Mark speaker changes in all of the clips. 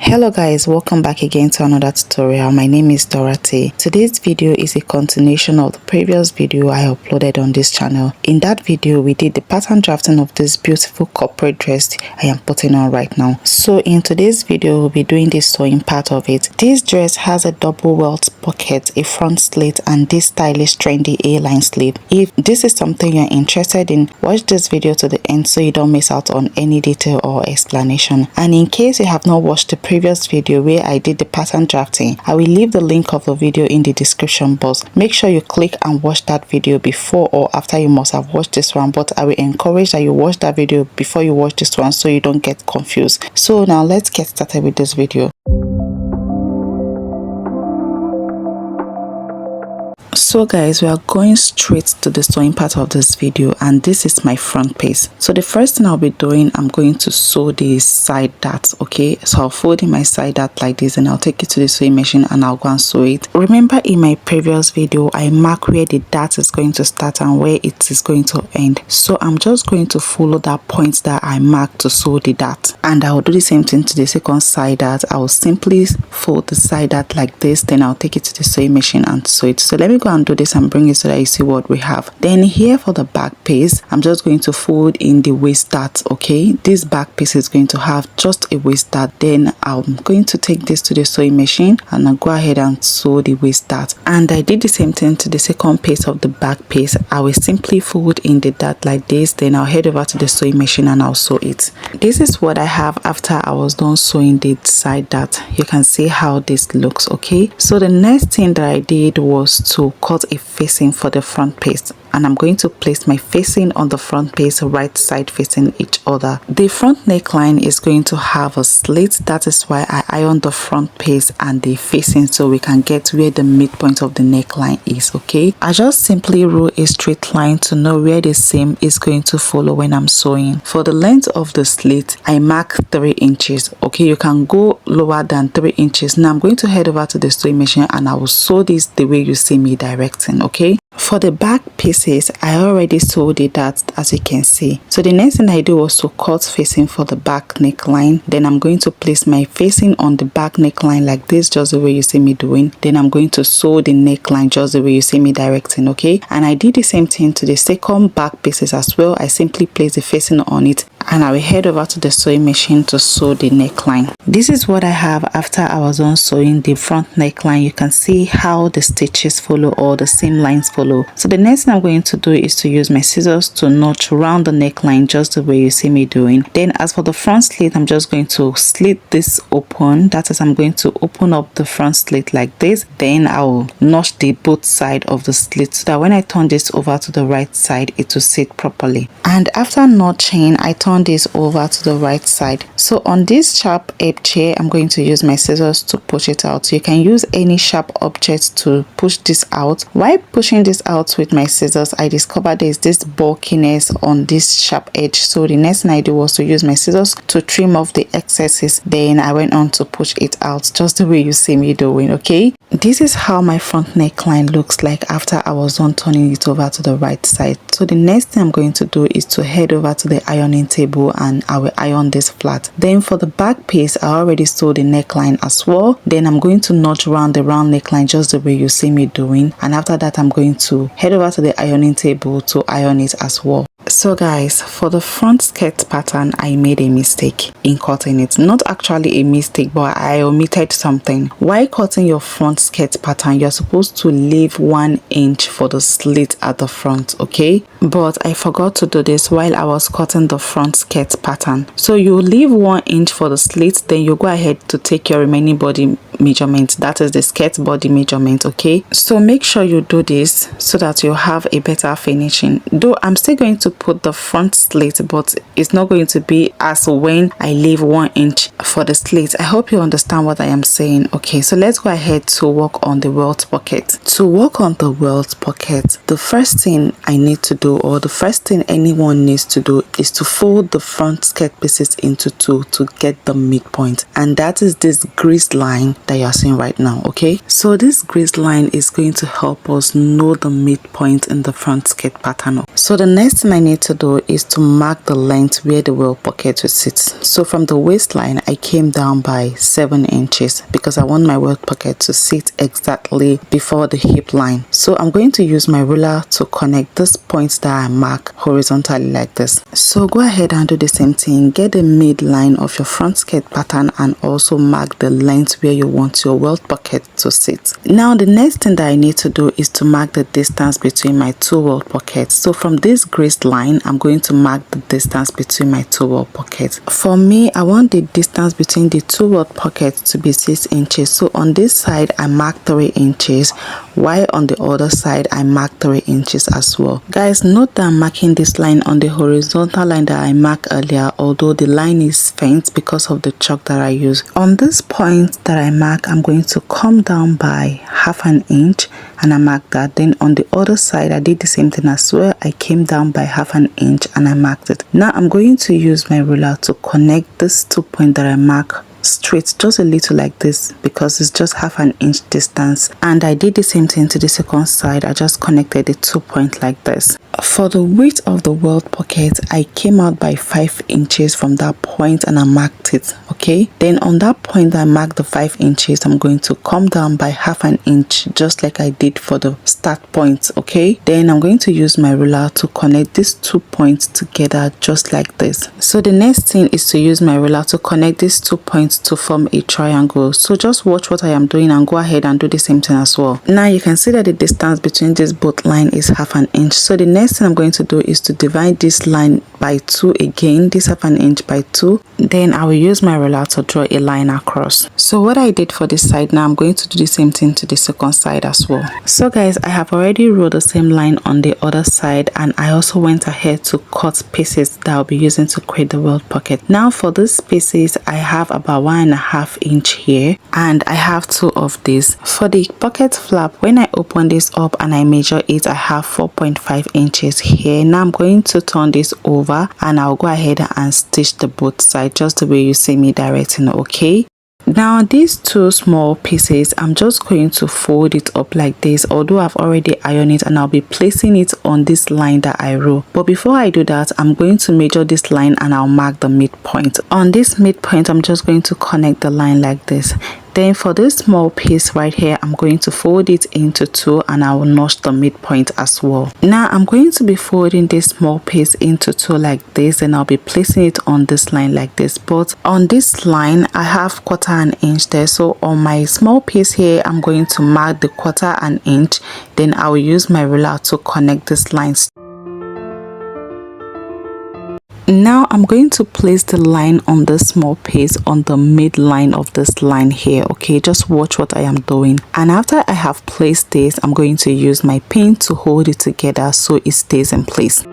Speaker 1: Hello guys, welcome back again to another tutorial. My name is Dorothy. Today's video is a continuation of the previous video I uploaded on this channel. In that video, we did the pattern drafting of this beautiful corporate dress I am putting on right now. So in today's video, we'll be doing the sewing part of it. This dress has a double welt pocket, a front slit, and this stylish trendy A-line sleeve. If this is something you're interested in, watch this video to the end so you don't miss out on any detail or explanation. And in case you have not watched the previous video where I did the pattern drafting, I will leave the link of the video in the description box. Make sure you click and watch that video before or after you must have watched this one, but I will encourage that you watch that video before you watch this one so you don't get confused. So now let's get started with this video. So guys, we are going straight to the sewing part of this video, and this is my front piece. So the first thing I'll be doing, I'm going to sew the side dart. Okay, so I'll fold in my side dart like this and I'll take it to the sewing machine and I'll go and sew it. Remember in my previous video I mark where the dart is going to start and where it is going to end. So I'm just going to follow that point that I marked to sew the dart, and I'll do the same thing to the second side dart. I will simply fold the side dart like this, then I'll take it to the sewing machine and sew it. So let me go and do this and bring it so that you see what we have. Then here for the back piece, I'm just going to fold in the waist dart. Okay, this back piece is going to have just a waist dart. Then I'm going to take this to the sewing machine and I'll go ahead and sew the waist dart. And I did the same thing to the second piece of the back piece. I will simply fold in the dart like this, then I'll head over to the sewing machine and I'll sew it. This is what I have after I was done sewing the side dart. You can see how this looks. Okay, so the next thing that I did was to cut a facing for the front piece, and I'm going to place my facing on the front piece, right side facing each other. The front neckline is going to have a slit. That is why I ironed the front piece and the facing so we can get where the midpoint of the neckline is. Okay, I just simply rule a straight line to know where the seam is going to follow when I'm sewing. For the length of the slit, I mark 3 inches. Okay, you can go lower than 3 inches. Now I'm going to head over to the sewing machine and I will sew this the way you see me directing. Okay, for the back pieces, I already sewed the dart as you can see. So the next thing I do was to cut facing for the back neckline. Then I'm going to place my facing on the back neckline like this, just the way you see me doing. Then I'm going to sew the neckline just the way you see me directing. Okay, and I did the same thing to the second back pieces as well. I simply place the facing on it and I will head over to the sewing machine to sew the neckline. This is what I have after I was done sewing the front neckline. You can see how the stitches follow or the seam lines follow. So the next thing I'm going to do is to use my scissors to notch around the neckline just the way you see me doing. Then as for the front slit, I'm just going to slit this open. That is, I'm going to open up the front slit like this. Then I'll notch the both side of the slit so that when I turn this over to the right side, it will sit properly. And after notching, I turn this over to the right side. So on this sharp edge here, I'm going to use my scissors to push it out. You can use any sharp object to push this out. While pushing this out with my scissors, I discovered there's this bulkiness on this sharp edge. So the next thing I do was to use my scissors to trim off the excesses. Then I went on to push it out just the way you see me doing. Okay, this is how my front neckline looks like after I was done turning it over to the right side. So the next thing I'm going to do is to head over to the ironing table and I will iron this flat. Then for the back piece, I already sewed the neckline as well. Then I'm going to notch around the round neckline just the way you see me doing, and after that I'm going to head over to the ironing table to iron it as well. So guys, for the front skirt pattern, I made a mistake in cutting it. Not actually a mistake, but I omitted something. While cutting your front skirt pattern, you're supposed to leave 1 inch for the slit at the front. Okay, but I forgot to do this while I was cutting the front skirt pattern. So you leave 1 inch for the slit, then you go ahead to take your remaining body measurement, that is the skirt body measurement. Okay, so make sure you do this so that you have a better finishing. Though I'm still going to put the front slit, but it's not going to be as when I leave 1 inch for the slit. I hope you understand what I am saying. Okay, so let's go ahead to work on the welt pocket. To work on the welt pocket, the first thing I need to do, or the first thing anyone needs to do, is to fold the front skirt pieces into 2 to get the midpoint, and that is this grease line that you are seeing right now. Okay, so this grease line is going to help us know the midpoint in the front skirt pattern. So the next thing I need to do is to mark the length where the welt pocket will sit. So from the waistline, I came down by 7 inches because I want my welt pocket to sit exactly before the hip line. So I'm going to use my ruler to connect this point that I mark horizontally like this. So go ahead and do the same thing. Get the midline of your front skirt pattern and also mark the length where you want your welt pocket to sit. Now the next thing that I need to do is to mark the distance between my two welt pockets. So from this greased line, I'm going to mark the distance between my two welt pockets. For me, I want the distance between the two welt pockets to be 6 inches. So on this side, I mark 3 inches, while on the other side, I mark 3 inches as well. Guys, note that I'm marking this line on the horizontal line that I marked earlier, although the line is faint because of the chalk that I use. On this point that I mark, I'm going to come down by half an inch and I marked that. Then on the other side, I did the same thing as well. I came down by half an inch and I marked it. Now I'm going to use my ruler to connect this 2 points that I mark straight, just a little like this, because it's just half an inch distance. And I did the same thing to the second side. I just connected the 2 points like this. For the width of the welt pocket, I came out by 5 inches from that point and I marked it. Okay, then on that point I marked the 5 inches. I'm going to come down by half an inch, just like I did for the start point. Okay, then I'm going to use my ruler to connect these 2 points together, just like this. So the next thing is to use my ruler to connect these 2 points to form a triangle. So just watch what I am doing and go ahead and do the same thing as well. Now you can see that the distance between this both line is half an inch. So the next thing I'm going to do is to divide this line by 2 again, this half an inch by 2. Then I will use my ruler to draw a line across. So what I did for this side, now I'm going to do the same thing to the second side as well. So guys, I have already wrote the same line on the other side, and I also went ahead to cut pieces that I'll be using to create the welt pocket. Now for these pieces, I have about 1.5 inch here, and I have 2 of these. For the pocket flap, when I open this up and I measure it, I have 4.5 inches here. Now I'm going to turn this over and I'll go ahead and stitch the both sides just the way you see me directing. Okay, now these 2 small pieces, I'm just going to fold it up like this, although I've already ironed it, and I'll be placing it on this line that I wrote. But before I do that, I'm going to measure this line and I'll mark the midpoint. On this midpoint, I'm just going to connect the line like this. Then for this small piece right here, I'm going to fold it into 2 and I will notch the midpoint as well. Now I'm going to be folding this small piece into 2 like this, and I'll be placing it on this line like this. But on this line, I have 1/4 inch there. So on my small piece here, I'm going to mark the 1/4 inch. Then I will use my ruler to connect these lines. Now I'm going to place the line on the small piece on the midline of this line here. Okay, just watch what I am doing. And after I have placed this, I'm going to use my pin to hold it together so it stays in place.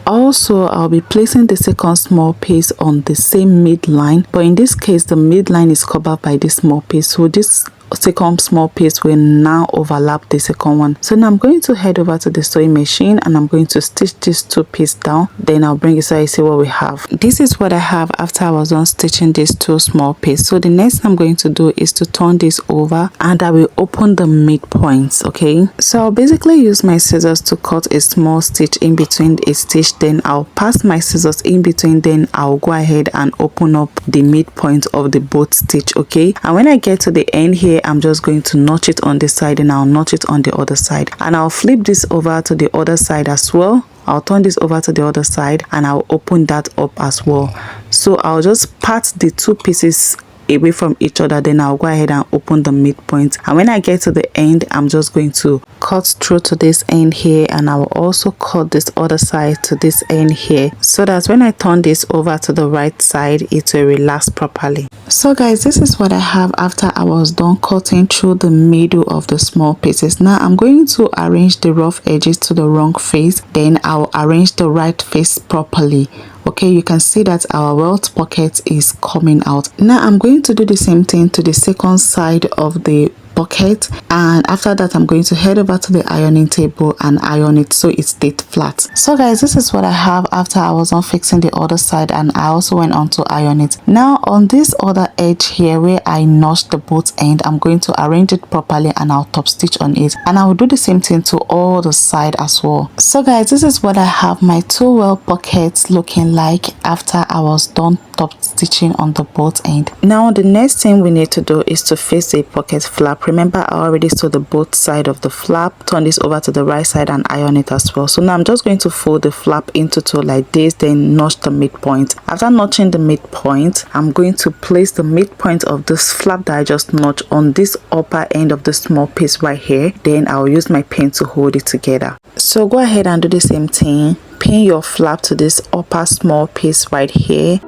Speaker 1: Also, I'll be placing the second small piece on the same midline, but in this case the midline is covered by this small piece, so this second small piece will now overlap the second one. So now I'm going to head over to the sewing machine and I'm going to stitch these 2 pieces down. Then I'll bring it so I see what we have. This is what I have after I was done stitching these 2 small pieces. So the next thing I'm going to do is to turn this over and I will open the midpoints. Okay, so I'll basically use my scissors to cut a small stitch in between a stitch. Then I'll pass my scissors in between. Then I'll go ahead and open up the midpoint of the both stitch. Okay, and when I get to the end here, I'm just going to notch it on this side and I'll notch it on the other side, and I'll flip this over to the other side as well. I'll turn this over to the other side and I'll open that up as well. So I'll just part the 2 pieces away from each other, then I'll go ahead and open the midpoint, and when I get to the end, I'm just going to cut through to this end here, and I will also cut this other side to this end here, so that when I turn this over to the right side, it will relax properly. So guys, this is what I have after I was done cutting through the middle of the small pieces. Now I'm going to arrange the rough edges to the wrong face, then I'll arrange the right face properly. Okay, you can see that our welt pocket is coming out. Now I'm going to do the same thing to the second side of the pocket, and after that I'm going to head over to the ironing table and iron it so it stayed flat. So guys, this is what I have after I was on fixing the other side, and I also went on to iron it. Now on this other edge here where I notched the both end, I'm going to arrange it properly and I'll top stitch on it, and I will do the same thing to all the side as well. So guys, this is what I have my two welt pockets looking like after I was done top stitching on the both end. Now the next thing we need to do is to face the pocket flap. Remember, I already sewed the both side of the flap, turn this over to the right side and iron it as well. So now I'm just going to fold the flap into two like this, then notch the midpoint. After notching the midpoint, I'm going to place the midpoint of this flap that I just notched on this upper end of the small piece right here. Then I'll use my pen to hold it together. So go ahead and do the same thing. Pin your flap to this upper small piece right here.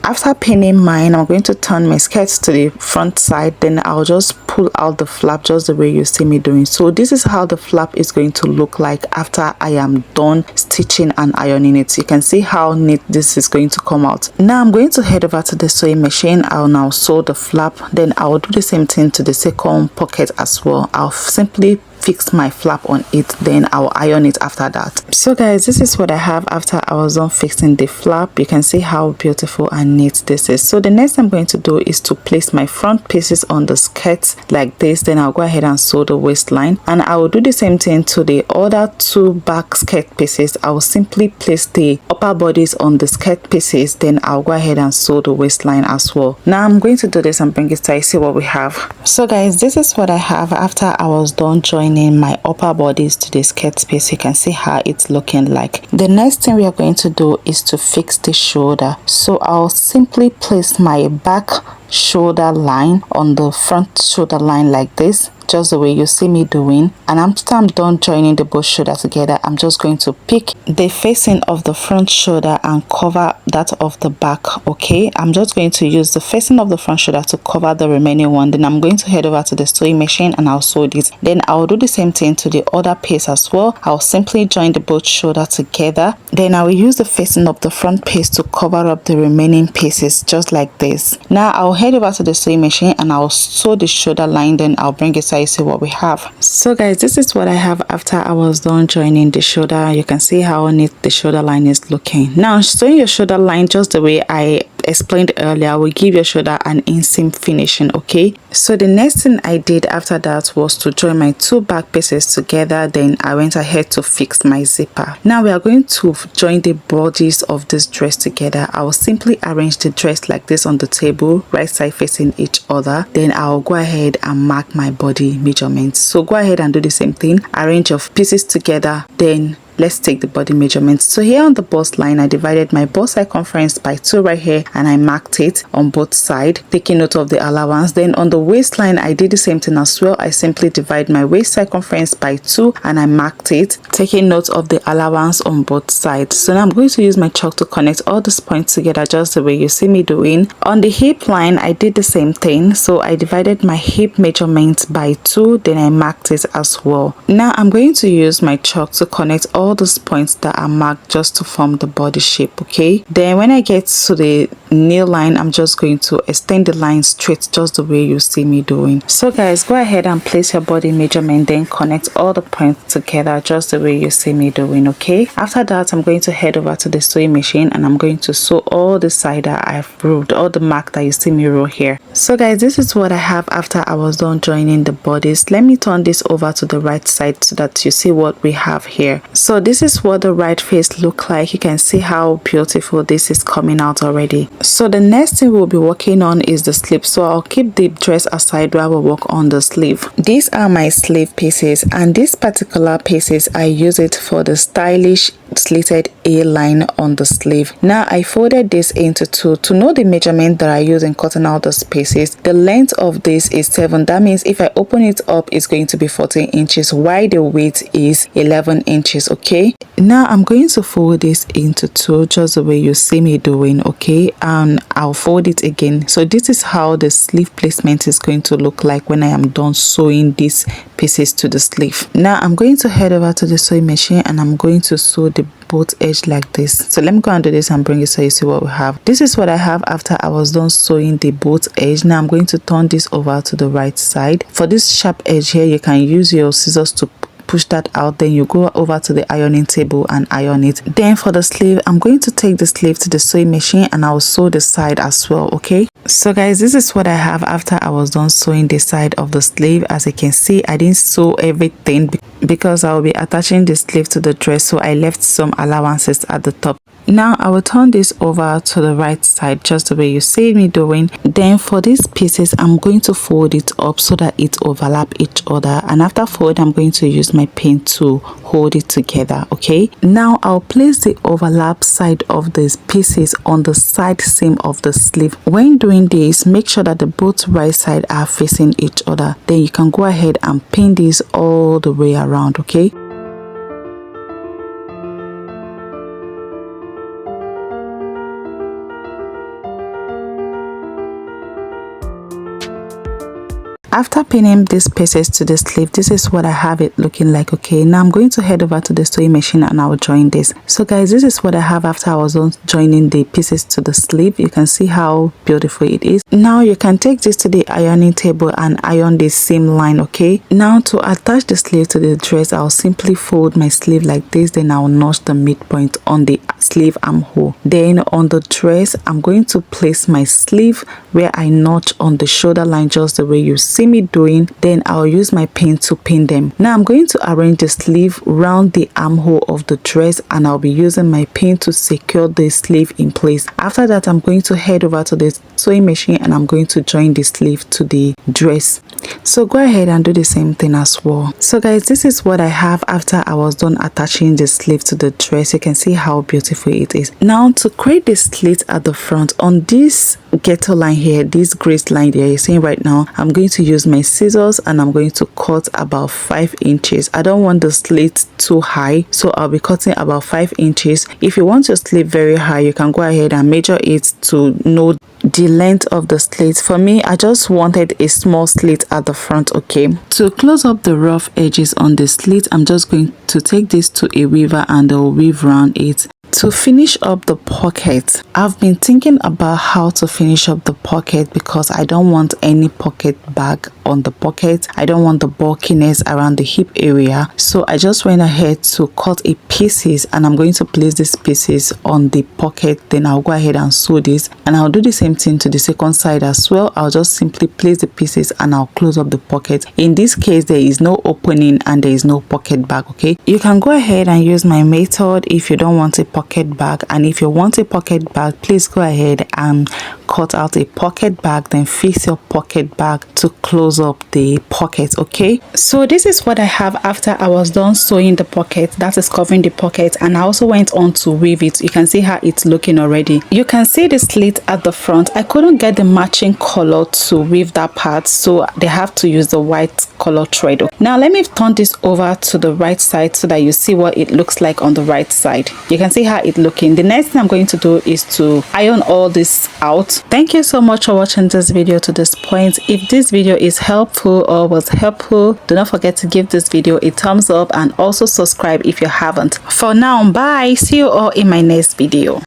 Speaker 1: After pinning mine, I'm going to turn my skirt to the front side, then I'll just pull out the flap just the way you see me doing. So this is how the flap is going to look like after I am done stitching and ironing it. You can see how neat this is going to come out. Now I'm going to head over to the sewing machine. I'll now sew the flap, then I'll do the same thing to the second pocket as well. I'll simply fix my flap on it, then I'll iron it after that. So guys, this is what I have after I was done fixing the flap. You can see how beautiful and neat this is. So the next I'm going to do is to place my front pieces on the skirt like this, then I'll go ahead and sew the waistline, and I will do the same thing to the other two back skirt pieces. I will simply place the upper bodies on the skirt pieces, then I'll go ahead and sew the waistline as well. Now I'm going to do this and bring it to see what we have. So guys, this is what I have after I was done joining my upper bodies to the skirt piece. You can see how it's looking like. The next thing we are going to do is to fix the shoulder. So I'll simply place my back shoulder line on the front shoulder line like this, just the way you see me doing. And after I'm done joining the both shoulder together, I'm just going to pick the facing of the front shoulder and cover that of the back. Okay, I'm just going to use the facing of the front shoulder to cover the remaining one. Then I'm going to head over to the sewing machine and I'll sew this. Then I'll do the same thing to the other piece as well. I'll simply join the both shoulder together, then I will use the facing of the front piece to cover up the remaining pieces just like this. Now I'll head over to the sewing machine and I'll sew the shoulder line, then I'll bring it so you see what we have. So guys, this is what I have after I was done joining the shoulder. You can see how neat the shoulder line is looking. Now sewing your shoulder line just the way I explained earlier will give your shoulder an inseam finishing. Okay, so the next thing I did after that was to join my two back pieces together, then I went ahead to fix my zipper. Now we are going to join the bodies of this dress together. I will simply arrange the dress like this on the table, right side facing each other, then I'll go ahead and mark my body measurements. So go ahead and do the same thing, arrange your pieces together, then let's take the body measurements. So here on the bust line, I divided my bust circumference by 2 right here, and I marked it on both sides, taking note of the allowance. Then on the waistline, I did the same thing as well. I simply divide my waist circumference by 2 and I marked it, taking note of the allowance on both sides. So now I'm going to use my chalk to connect all these points together just the way you see me doing. On the hip line, I did the same thing. So I divided my hip measurement by 2, then I marked it as well. Now I'm going to use my chalk to connect all those points that are marked just to form the body shape. Okay, then when I get to the nail line, I'm just going to extend the line straight just the way you see me doing. So guys, go ahead and place your body measurement, then connect all the points together just the way you see me doing. Okay, after that I'm going to head over to the sewing machine and I'm going to sew all the side that I've ruled, all the mark that you see me roll here. So guys, this is what I have after I was done joining the bodies. Let me turn this over to the right side so that you see what we have here. So this is what the right face look like. You can see how beautiful this is coming out already. So the next thing we'll be working on is the sleeve. So I'll keep the dress aside while we work on the sleeve. These are my sleeve pieces, and these particular pieces I use it for the stylish slitted A line on the sleeve. Now I folded this into 2 to know the measurement that I use in cutting out the spaces. The length of this is 7. That means if I open it up, it's going to be 14 inches, while the width is 11 inches. Okay, now I'm going to fold this into 2 just the way you see me doing. Okay, and I'll fold it again. So this is how the sleeve placement is going to look like when I am done sewing these pieces to the sleeve. Now I'm going to head over to the sewing machine and I'm going to sew the both edge like this. So let me go and do this and bring it so you see what we have. This is what I have after I was done sewing the both edge. Now I'm going to turn this over to the right side. For this sharp edge here, you can use your scissors to push that out, then you go over to the ironing table and iron it. Then for the sleeve, I'm going to take the sleeve to the sewing machine and I'll sew the side as well. Okay, so guys, this is what I have after I was done sewing the side of the sleeve. As you can see, I didn't sew everything because I will be attaching the sleeve to the dress, so I left some allowances at the top. Now I will turn this over to the right side just the way you see me doing. Then for these pieces, I'm going to fold it up so that it overlap each other, and after fold, I'm going to use my pin to hold it together. Okay, now I'll place the overlap side of these pieces on the side seam of the sleeve. When doing this, make sure that the both right side are facing each other. Then you can go ahead and pin this all the way around. Okay, after pinning these pieces to the sleeve, this is what I have it looking like. Okay, now I'm going to head over to the sewing machine and I'll join this. So guys, this is what I have after I was done joining the pieces to the sleeve. You can see how beautiful it is. Now you can take this to the ironing table and iron the seam line. Okay, now to attach the sleeve to the dress, I'll simply fold my sleeve like this, then I'll notch the midpoint on the sleeve armhole. Then on the dress, I'm going to place my sleeve where I notch on the shoulder line just the way you see me doing. Then I'll use my pin to pin them. Now I'm going to arrange the sleeve around the armhole of the dress and I'll be using my pin to secure the sleeve in place. After that, I'm going to head over to the sewing machine and I'm going to join the sleeve to the dress. So go ahead and do the same thing as well. So guys, this is what I have after I was done attaching the sleeve to the dress. You can see how beautiful it is. Now to create the slit at the front, on this ghetto line here, this grace line there you're seeing right now, I'm going to use my scissors and I'm going to cut about 5 inches. I don't want the slit too high, so I'll be cutting about 5 inches. If you want your slit very high, you can go ahead and measure it to know the length of the slit. For me, I just wanted a small slit at the front. Okay, to close up the rough edges on the slit, I'm just going to take this to a weaver and I'll weave around it. To finish up the pocket, I've been thinking about how to finish up the pocket because I don't want any pocket bag on the pocket. I don't want the bulkiness around the hip area, so I just went ahead to cut a pieces and I'm going to place these pieces on the pocket. Then I'll go ahead and sew this, and I'll do the same thing to the second side as well. I'll just simply place the pieces and I'll close up the pocket. In this case, there is no opening and there is no pocket bag. Okay, you can go ahead and use my method if you don't want a pocket bag, and if you want a pocket bag, please go ahead and cut out a pocket bag, then fix your pocket bag to close up the pocket. Okay, so this is what I have after I was done sewing the pocket, that is covering the pocket, and I also went on to weave it. You can see how it's looking already. You can see the slit at the front. I couldn't get the matching color to weave that part, so they have to use the white color thread. Now let me turn this over to the right side so that you see what it looks like on the right side. You can see how it's looking. The next thing I'm going to do is to iron all this out. Thank you so much for watching this video to this point. If this video is helpful or was helpful, do not forget to give this video a thumbs up and also subscribe if you haven't. For now, bye. See you all in my next video.